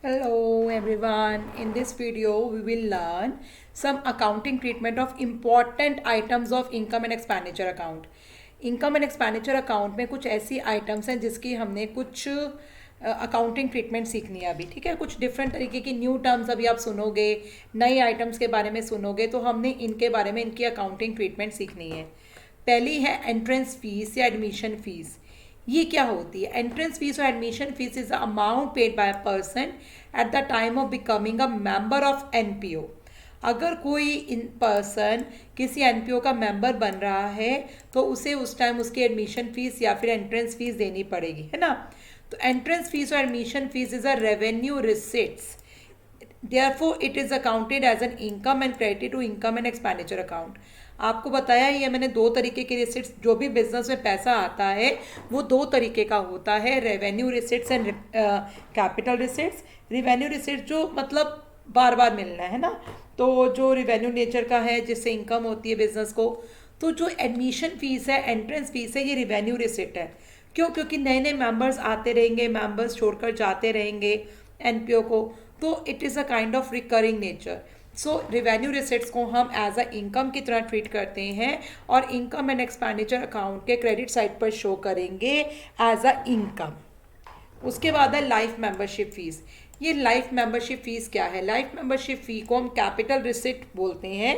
Hello everyone. In this video, we will learn some accounting treatment of important items of income and expenditure account. Income and expenditure account में कुछ ऐसी items हैं जिसकी हमने कुछ accounting treatment सीखनी है अभी, ठीक है। कुछ डिफरेंट तरीके की न्यू टर्म्स अभी आप सुनोगे, नई आइटम्स के बारे में सुनोगे, तो हमने इनके बारे में इनकी अकाउंटिंग ट्रीटमेंट सीखनी है। पहली है एंट्रेंस फीस या एडमिशन फीस। ये क्या होती है? एंट्रेंस फीस और admission fees is the amount paid by a person at the time of becoming a member of NPO. अगर कोई इन पर्सन किसी एनपीओ का मेंबर बन रहा है तो उसे उस टाइम उसकी एडमिशन फीस या फिर एंट्रेंस फीस देनी पड़ेगी, है ना। तो एंट्रेंस फीस और admission fees is a revenue receipts, therefore it is accounted as an income and credited to income and expenditure account। आपको बताया ही है मैंने, दो तरीके के रिसिट्स, जो भी बिजनेस में पैसा आता है वो दो तरीके का होता है, revenue receipts and capital receipts. Revenue receipts जो मतलब बार बार मिलना है ना, तो जो रेवेन्यू नेचर का है जिससे इनकम होती है बिजनेस को। तो जो एडमिशन फीस है, एंट्रेंस फीस है, ये रेवेन्यू रिसिट है। क्यों? क्योंकि नए नए मेंबर्स आते रहेंगे, मेंबर्स छोड़कर जाते रहेंगे एनपीओ को, तो it is a kind of recurring nature. So revenue receipts को हम एज अ इनकम की तरह ट्रीट करते हैं और इनकम एंड एक्सपेंडिचर अकाउंट के क्रेडिट साइड पर शो करेंगे एज अ इनकम। उसके बाद है लाइफ मेंबरशिप फीस। ये लाइफ मेंबरशिप फीस क्या है? लाइफ मेंबरशिप फी को हम कैपिटल रिसिट बोलते हैं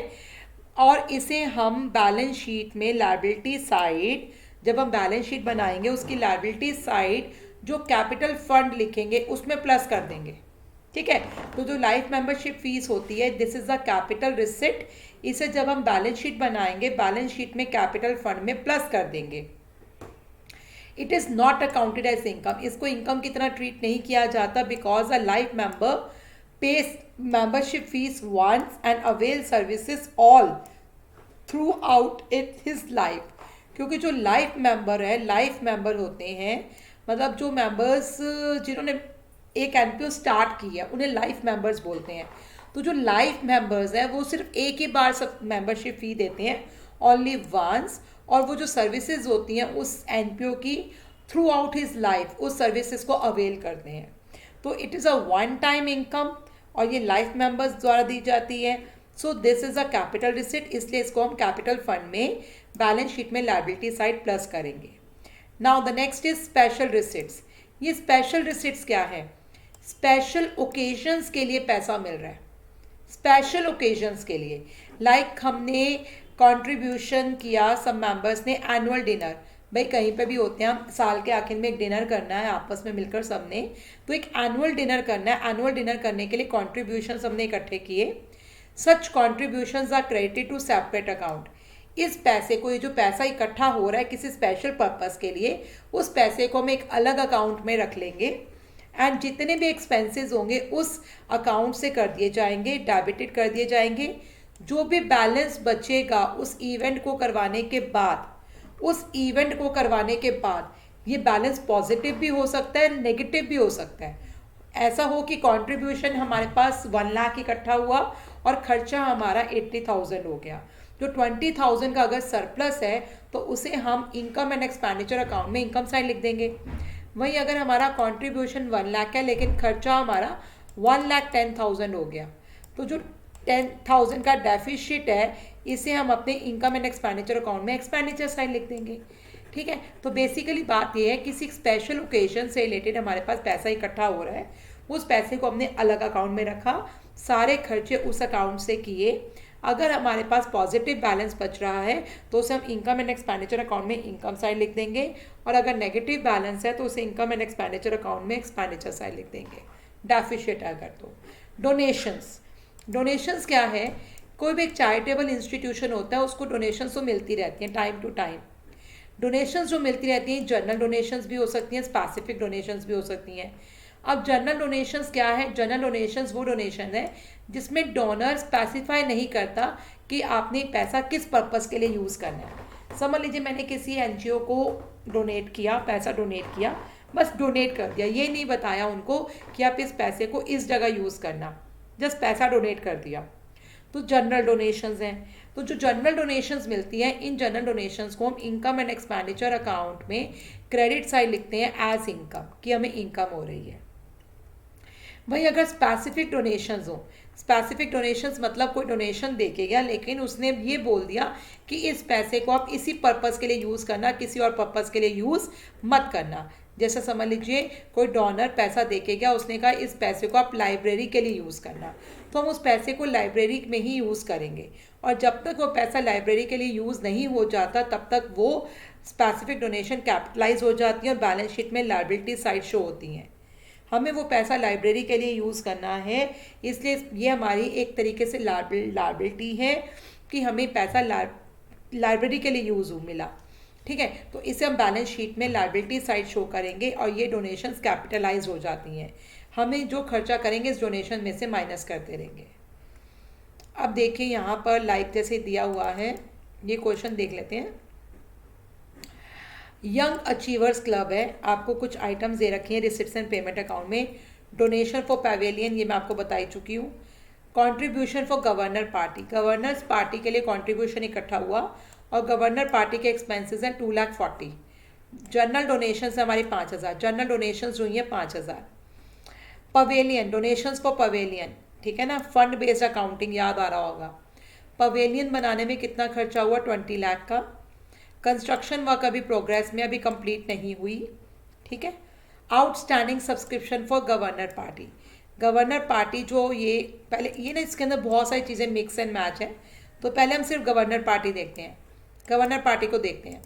और इसे हम बैलेंस शीट में लायबिलिटी साइड, जब हम बैलेंस शीट बनाएंगे उसकी लायबिलिटी साइड जो कैपिटल फंड लिखेंगे उसमें प्लस कर देंगे, ठीक है। तो जो लाइफ मेंबरशिप फीस होती है, this is a capital receipt. इसे जब हम बैलेंस शीट बनाएंगे बैलेंस शीट में कैपिटल फंड में प्लस कर देंगे। It is not accounted as income. इसको इनकम की तरह ट्रीट नहीं किया जाता because a life member pays membership fee once and avail services all throughout it his life. क्योंकि जो लाइफ मेंबर है, लाइफ मेंबर होते हैं मतलब जो मेंबर्स जिन्होंने एक एनपीओ स्टार्ट की है उन्हें लाइफ मेंबर्स बोलते हैं। तो जो लाइफ मेंबर्स हैं वो सिर्फ एक ही बार सब मेंबरशिप फ़ी देते हैं, ओनली वंस, और वो जो सर्विसेज होती हैं उस एनपीओ की थ्रू आउट हिज लाइफ उस सर्विसेज को अवेल करते हैं। तो it is a one time income और ये लाइफ मेंबर्स द्वारा दी जाती है। So this is a capital receipt, इसलिए इसको हम कैपिटल फंड में बैलेंस शीट में लायबिलिटी साइड प्लस करेंगे। Now the next is special receipts. ये स्पेशल रिसिट्स क्या है? स्पेशल ओकेजन्स के लिए पैसा मिल रहा है, स्पेशल ओकेजन्स के लिए। लाइक हमने कंट्रीब्यूशन किया, सब मेंबर्स ने एनुअल डिनर, भाई कहीं पे भी होते हैं हम, साल के आखिर में एक डिनर करना है आपस में मिलकर सबने, तो एक एनुअल डिनर करना है। एनुअल डिनर करने के लिए कॉन्ट्रीब्यूशन हमने इकट्ठे किए। Such contributions are credited to separate account. इस पैसे को, ये जो पैसा इकट्ठा हो रहा है किसी स्पेशल पर्पस के लिए, उस पैसे को हम एक अलग अकाउंट में रख लेंगे एंड जितने भी एक्सपेंसेस होंगे उस अकाउंट से कर दिए जाएंगे, डेबिटेड कर दिए जाएंगे। जो भी बैलेंस बचेगा उस इवेंट को करवाने के बाद, उस इवेंट को करवाने के बाद ये बैलेंस पॉजिटिव भी हो सकता है, नेगेटिव भी हो सकता है। ऐसा हो कि कंट्रीब्यूशन हमारे पास 1 लाख इकट्ठा हुआ और खर्चा हमारा 80,000 हो गया, जो 20,000 का अगर सरप्लस है तो उसे हम इनकम एंड एक्सपेंडिचर अकाउंट में इनकम साइड लिख देंगे। वहीं अगर हमारा कंट्रीब्यूशन 1 लाख है लेकिन खर्चा हमारा 1,10,000 हो गया, तो जो 10,000 का डेफिशिट है इसे हम अपने इनकम एंड एक्सपेंडिचर अकाउंट में एक्सपेंडिचर साइड लिख देंगे, ठीक है। तो बेसिकली बात यह है किसी स्पेशल ओकेजन से रिलेटेड हमारे पास पैसा इकट्ठा हो रहा है, उस पैसे को हमने अलग अकाउंट में रखा, सारे खर्चे उस अकाउंट से किए। अगर हमारे पास पॉजिटिव बैलेंस बच रहा है तो उसे हम इनकम एंड एक्सपेंडिचर अकाउंट में इनकम साइड लिख देंगे, और अगर नेगेटिव बैलेंस है तो उसे इनकम एंड एक्सपेंडिचर अकाउंट में एक्सपेंडिचर साइड लिख देंगे, डेफिशिट अगर तो। डोनेशंस। डोनेशंस क्या है? कोई भी एक चैरिटेबल इंस्टीट्यूशन होता है उसको डोनेशंस तो मिलती रहती हैं टाइम टू टाइम। डोनेशंस जो मिलती रहती हैं, जनरल डोनेशंस भी हो सकती हैं, स्पेसिफिक डोनेशंस भी हो सकती हैं। अब जनरल डोनेशंस क्या है? जनरल डोनेशंस वो डोनेशन है जिसमें डोनर स्पेसिफाई नहीं करता कि आपने पैसा किस पर्पस के लिए यूज़ करना है। समझ लीजिए मैंने किसी एनजीओ को डोनेट किया, पैसा डोनेट किया, बस डोनेट कर दिया, ये नहीं बताया उनको कि आप इस पैसे को इस जगह यूज़ करना, जस्ट पैसा डोनेट कर दिया, तो जनरल डोनेशंस हैं। तो जो जनरल डोनेशंस मिलती हैं, इन जनरल डोनेशंस को हम इनकम एंड एक्सपेंडिचर अकाउंट में क्रेडिट साइड लिखते हैं एज इनकम, कि हमें इनकम हो रही है। वही अगर स्पेसिफिक डोनेशंस हो, स्पेसिफिक डोनेशंस मतलब कोई डोनेशन दे के गया लेकिन उसने ये बोल दिया कि इस पैसे को आप इसी पर्पस के लिए यूज़ करना, किसी और पर्पस के लिए यूज़ मत करना। जैसे समझ लीजिए कोई डोनर पैसा दे के गया, उसने कहा इस पैसे को आप लाइब्रेरी के लिए यूज़ करना, तो हम उस पैसे को लाइब्रेरी में ही यूज़ करेंगे। और जब तक वो पैसा लाइब्रेरी के लिए यूज़ नहीं हो जाता तब तक वो स्पेसिफिक डोनेशन कैपिटलाइज हो जाती है और बैलेंस शीट में लायबिलिटी साइड शो होती हैं। हमें वो पैसा लाइब्रेरी के लिए यूज़ करना है, इसलिए ये हमारी एक तरीके से लायबिलिटी है कि हमें पैसा लाइब्रेरी के लिए यूज़ मिला। ठीक है, तो इसे हम बैलेंस शीट में लायबिलिटी साइड शो करेंगे और ये डोनेशंस कैपिटलाइज हो जाती हैं। हमें जो खर्चा करेंगे इस डोनेशन में से माइनस करते रहेंगे। अब देखिए यहाँ पर लाइक जैसे दिया हुआ है, ये क्वेश्चन देख लेते हैं। यंग अचीवर्स क्लब है, आपको कुछ आइटम्स दे रखे हैं रिसिप्ट्स एंड पेमेंट अकाउंट में। डोनेशन फॉर पवेलियन, ये मैं आपको बता ही चुकी हूँ। Contribution for governor party, governors party के लिए कंट्रीब्यूशन इकट्ठा हुआ और गवर्नर पार्टी के एक्सपेंसेस हैं 2,40,000। जनरल डोनेशंस हमारी 5,000, जनरल डोनेशंस जो हैं 5,000। पवेलियन, डोनेशंस फॉर पवेलियन, ठीक है ना, फंड बेस्ड अकाउंटिंग याद आ रहा होगा। पवेलियन बनाने में कितना खर्चा हुआ, 20 लाख का। कंस्ट्रक्शन वर्क अभी प्रोग्रेस में, अभी कंप्लीट नहीं हुई। ठीक है। Outstanding subscription for governor party, governor party जो ये पहले ये ना इसके अंदर बहुत सारी चीज़ें मिक्स एंड मैच है, तो पहले हम सिर्फ गवर्नर पार्टी देखते हैं, गवर्नर पार्टी को देखते हैं।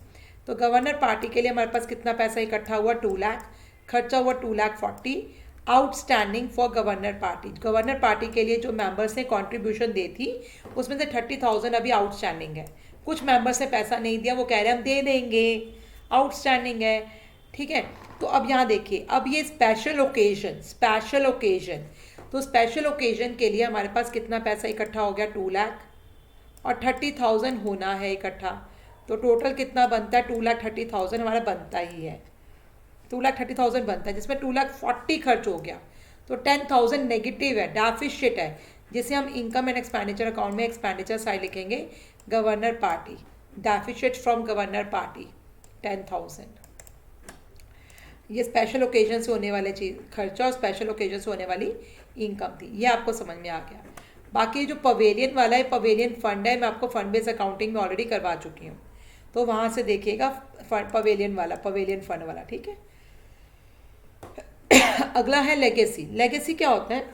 तो गवर्नर पार्टी के लिए हमारे पास कितना पैसा इकट्ठा हुआ, 2 लाख, खर्चा हुआ 2,40,000। Outstanding for governor party, governor party के लिए जो मेंबर्स ने कंट्रीब्यूशन दी थी उसमें से 30,000 अभी आउटस्टैंडिंग है। कुछ मेंबर्स ने पैसा नहीं दिया, वो कह रहे हैं हम दे देंगे, आउटस्टैंडिंग है। ठीक है, तो अब यहाँ देखिए, अब ये स्पेशल ओकेजन, स्पेशल ओकेजन, तो स्पेशल ओकेजन के लिए हमारे पास कितना पैसा इकट्ठा हो गया, 2 लाख, और 30,000 होना है इकट्ठा। तो टोटल कितना बनता है, 2,30,000 हमारा बनता ही है, 2,30,000 बनता है, जिसमें 2,40,000 खर्च हो गया। तो 10,000 नेगेटिव है, डेफिसिट है, जिसे हम इनकम एंड एक्सपेंडिचर अकाउंट में एक्सपेंडिचर साइड लिखेंगे, governor party, deficit from governor party 10,000। ये स्पेशल ओकेजन से होने वाले चीज़ खर्चा और स्पेशल ओकेजन से होने वाली इनकम थी, ये आपको समझ में आ गया। बाकी जो पवेलियन वाला है, पवेलियन फंड है, मैं आपको फंड बेस्ड अकाउंटिंग में ऑलरेडी करवा चुकी हूँ, तो वहाँ से देखिएगा पवेलियन वाला, पवेलियन फंड वाला। ठीक है। अगला है लेगेसी। लेगेसी क्या होता है,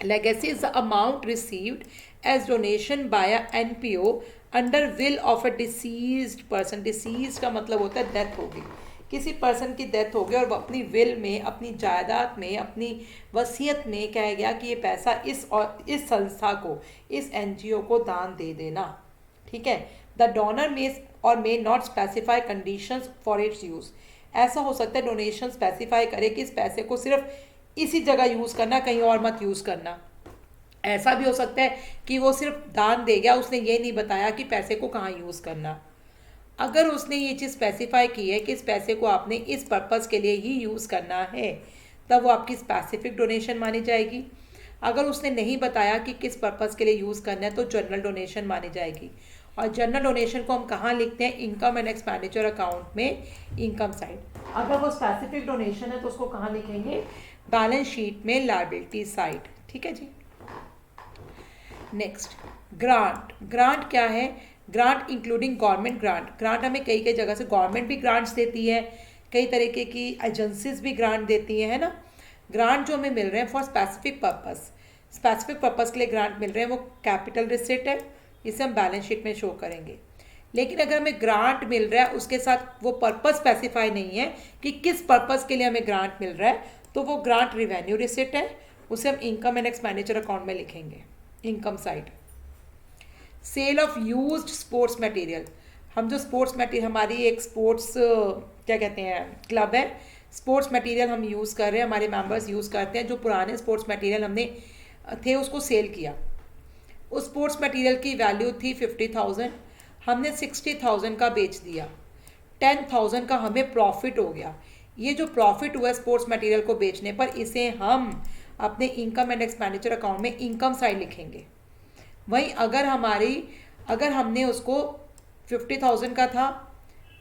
legacy is the amount received as donation by NPO under will of a deceased person. Deceased का मतलब होता है डेथ हो गई, किसी पर्सन की डेथ हो गई और वो अपनी विल में, अपनी जायदाद में, अपनी वसीयत में कह गया कि ये पैसा इस संस्था को, इस एनजीओ को दान दे देना। ठीक है। The donor may not specify conditions for its use. ऐसा हो सकता है डोनेशन स्पेसिफाई करे कि इस पैसे को सिर्फ इसी जगह यूज़ करना, कहीं और मत यूज़ करना। ऐसा भी हो सकता है कि वो सिर्फ दान दे गया, उसने ये नहीं बताया कि पैसे को कहाँ यूज़ करना। अगर उसने ये चीज़ स्पेसिफाई की है कि इस पैसे को आपने इस पर्पज़ के लिए ही यूज़ करना है, तब वो आपकी स्पेसिफिक डोनेशन मानी जाएगी। अगर उसने नहीं बताया कि किस पर्पज़ के लिए यूज़ करना है, तो जनरल डोनेशन मानी जाएगी। और जनरल डोनेशन को हम कहाँ लिखते हैं, इनकम एंड एक्सपेंडिचर अकाउंट में, इनकम साइड। अगर वो स्पेसिफिक डोनेशन है तो उसको कहाँ लिखेंगे, बैलेंस शीट में, लायबिलिटी साइड। ठीक है जी। Next, grant. ग्रांट क्या है, grant including government grant. Grant हमें कई कई जगह से गवर्नमेंट भी ग्रांट्स देती है, कई तरीके की एजेंसीज भी ग्रांट देती है ना। ग्रांट जो हमें मिल रहे हैं for specific purpose, specific purpose के लिए ग्रांट मिल रहे हैं, वो कैपिटल रिसिट है, इसे हम बैलेंस शीट में शो करेंगे। लेकिन अगर हमें ग्रांट मिल रहा है, उसके साथ वो पर्पस स्पेसिफाई नहीं है कि किस पर्पस के लिए हमें ग्रांट मिल रहा है, तो वो ग्रांट रिवेन्यू रिसिट है, उसे हम इनकम एंड एक्सपेंडिचर अकाउंट में लिखेंगे, income side. Sale of used sports material, हम जो स्पोर्ट्स मटेरियल, हमारी एक स्पोर्ट्स क्या कहते हैं क्लब है, स्पोर्ट्स मटेरियल हम यूज़ कर रहे हैं, हमारे मेंबर्स यूज़ करते हैं, जो पुराने स्पोर्ट्स मटेरियल हमने थे उसको सेल किया। उस स्पोर्ट्स मटेरियल की वैल्यू थी 50,000, हमने 60,000 का बेच दिया, 10,000 का हमें प्रॉफिट हो गया। ये जो प्रॉफिट हुआ स्पोर्ट्स मटेरियल को बेचने पर, इसे हम अपने इनकम एंड एक्सपेंडिचर अकाउंट में इनकम साइड लिखेंगे। वहीं अगर हमने उसको 50,000 का था,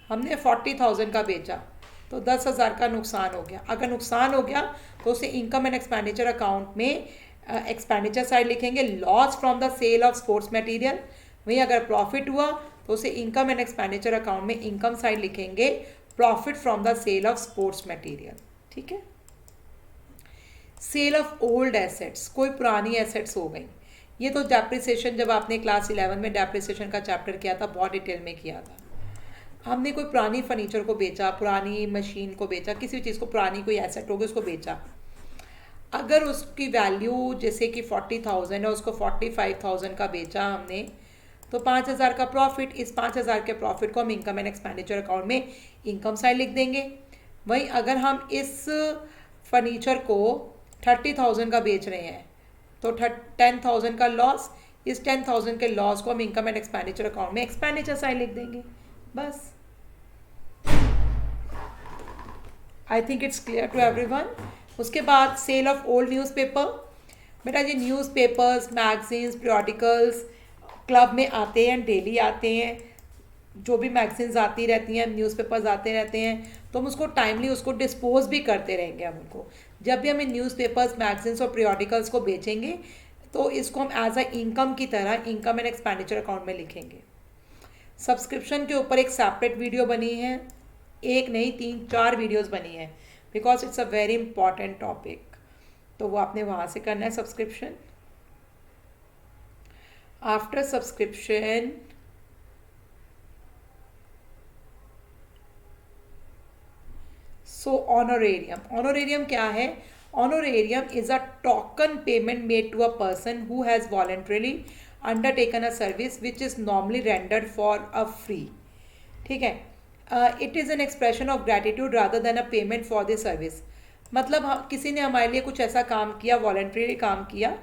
हमने 40,000 का बेचा, तो 10,000 का नुकसान हो गया। अगर नुकसान हो गया तो उसे इनकम एंड एक्सपेंडिचर अकाउंट में एक्सपेंडिचर साइड लिखेंगे, loss from the sale of sports material. वहीं अगर प्रॉफिट हुआ तो उसे इनकम एंड एक्सपेंडिचर अकाउंट में इनकम साइड लिखेंगे, profit from the sale of sports material. ठीक है। सेल ऑफ ओल्ड एसेट्स, कोई पुरानी एसेट्स हो गई। ये तो डेप्रिसिएशन, जब आपने क्लास 11 में डेप्रिसिएशन का चैप्टर किया था, बहुत डिटेल में किया था। हमने कोई पुरानी फर्नीचर को बेचा, पुरानी मशीन को बेचा, किसी भी चीज़ को, पुरानी कोई एसेट होगी उसको बेचा। अगर उसकी वैल्यू जैसे कि 40,000 है, उसको 45,000 का बेचा हमने, तो 5,000 का प्रॉफिट, इस 5,000 के प्रॉफिट को हम इनकम एंड एक्सपेंडिचर अकाउंट में इनकम साइड लिख देंगे। वहीं अगर हम इस फर्नीचर को 30,000 का बेच रहे हैं तो 10,000 का लॉस, इस 10,000 के लॉस को हम इनकम एंड एक्सपेंडिचर अकाउंट में एक्सपेंडिचर साइड लिख देंगे। बस। I think it's clear to everyone. उसके बाद सेल ऑफ ओल्ड न्यूज़पेपर। बेटा ये न्यूज़पेपर्स, मैगजीन्स, पीरियोडिकल्स क्लब में आते हैं, डेली आते हैं, जो भी मैगजीन्स आती रहती हैं, न्यूज़पेपर्स आते रहते हैं, तो हम उसको टाइमली उसको डिस्पोज भी करते रहेंगे। हम उनको जब भी हम इन न्यूज़पेपर्स, मैगजीन्स और पीरियोडिकल्स को बेचेंगे तो इसको हम एज अ इनकम की तरह इनकम एंड एक्सपेंडिचर अकाउंट में लिखेंगे। सब्सक्रिप्शन के ऊपर एक सेपरेट वीडियो बनी है, एक नहीं 3-4 वीडियोस बनी है, because it's a very important topic. तो वो आपने वहाँ से करना है subscription. After subscription so honorarium. Honorarium क्या है? Honorarium is a token payment made to a person who has voluntarily undertaken a service which is normally rendered for a free. ठीक है। It is an expression of gratitude rather than a payment for the service. मतलब हम किसी ने हमारे लिए कुछ ऐसा काम किया, वॉलंटरीली काम किया,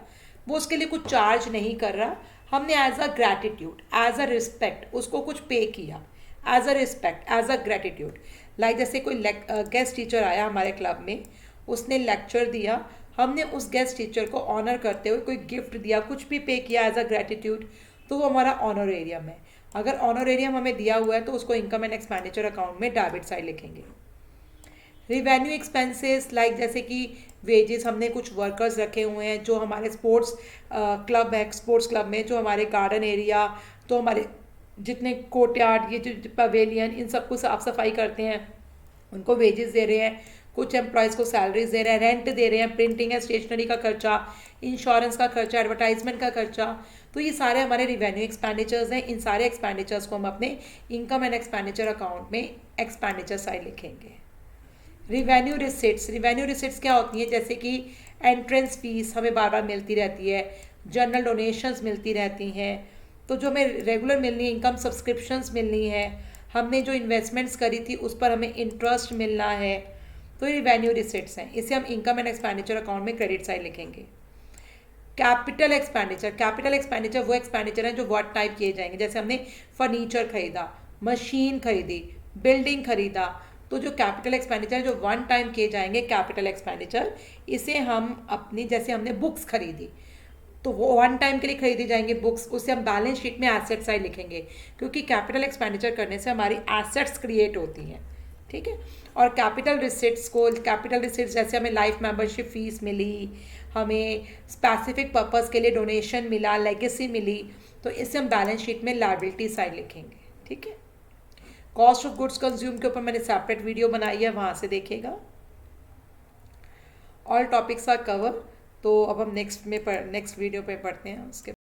वो उसके लिए कुछ चार्ज नहीं कर रहा, हमने as a gratitude, as a respect उसको कुछ पे किया, as a respect, as a gratitude. Like जैसे कोई गेस्ट टीचर आया हमारे क्लब में, उसने लेक्चर दिया, हमने उस गेस्ट टीचर को ऑनर करते हुए कोई गिफ्ट दिया, कुछ भी पे किया एज अ ग्रैटिट्यूड, तो वो हमारा ऑनोरेरियम है। अगर ऑनोरेरियम हमें दिया हुआ है तो उसको इनकम एंड एक्सपेंडिचर अकाउंट में डेबिट साइड लिखेंगे। रिवेन्यू एक्सपेंसेस, लाइक जैसे कि वेजेस, हमने कुछ वर्कर्स रखे हुए हैं जो हमारे स्पोर्ट्स क्लब है, स्पोर्ट्स क्लब में जो हमारे गार्डन एरिया, तो हमारे जितने कोर्टयार्ड, ये जो पवेलियन, इन सबको साफ सफाई करते हैं, उनको वेजेस दे रहे हैं, कुछ एम्प्लॉयज़ को सैलरीज दे रहे हैं, रेंट दे रहे हैं, प्रिंटिंग एंड स्टेशनरी का खर्चा, इंश्योरेंस का खर्चा, एडवर्टाइजमेंट का खर्चा, तो ये सारे हमारे रिवेन्यू एक्सपेंडिचर्स हैं। इन सारे एक्सपेंडिचर्स को हम अपने इनकम एंड एक्सपेंडिचर अकाउंट में एक्सपेंडिचर साइड लिखेंगे। Revenue receipts. रिवेन्यू रिसिट्स क्या होती हैं? जैसे कि एंट्रेंस फीस हमें बार बार मिलती रहती है, जनरल डोनेशंस मिलती रहती हैं, तो जो हमें रेगुलर मिलनी है, इनकम सब्सक्रिप्शंस मिलनी है, हमने जो इन्वेस्टमेंट्स करी थी उस पर हमें इंटरेस्ट मिलना है, तो ये रिवेन्यू रिसिट्स हैं। इसे हम इनकम एंड एक्सपेंडिचर अकाउंट में क्रेडिट साइड लिखेंगे। Capital expenditure. कैपिटल एक्सपेंडिचर वो एक्सपेंडिचर हैं जो वन टाइम किए जाएंगे। जैसे हमने फर्नीचर खरीदा, मशीन खरीदी, बिल्डिंग खरीदा, तो जो कैपिटल एक्सपेंडिचर जो वन टाइम किए जाएंगे कैपिटल एक्सपेंडिचर, इसे हम अपनी, जैसे हमने बुक्स खरीदी तो वो वन टाइम के लिए खरीदी जाएंगे बुक्स, उसे हम बैलेंस शीट में एसेट साइड लिखेंगे, क्योंकि कैपिटल एक्सपेंडिचर करने से हमारी एसेट्स क्रिएट होती हैं। ठीक है। और कैपिटल रिसिट्स को, कैपिटल रिसिट्स जैसे हमें लाइफ मेंबरशिप फीस मिली, हमें स्पेसिफिक पर्पस के लिए डोनेशन मिला, लेगेसी मिली, तो इसे हम बैलेंस शीट में लायबिलिटी साइड लिखेंगे। ठीक है। कॉस्ट ऑफ गुड्स कंज्यूम के ऊपर मैंने सेपरेट वीडियो बनाई है, वहाँ से देखिएगा। All topics are cover. तो अब हम नेक्स्ट वीडियो पे पढ़ते हैं उसके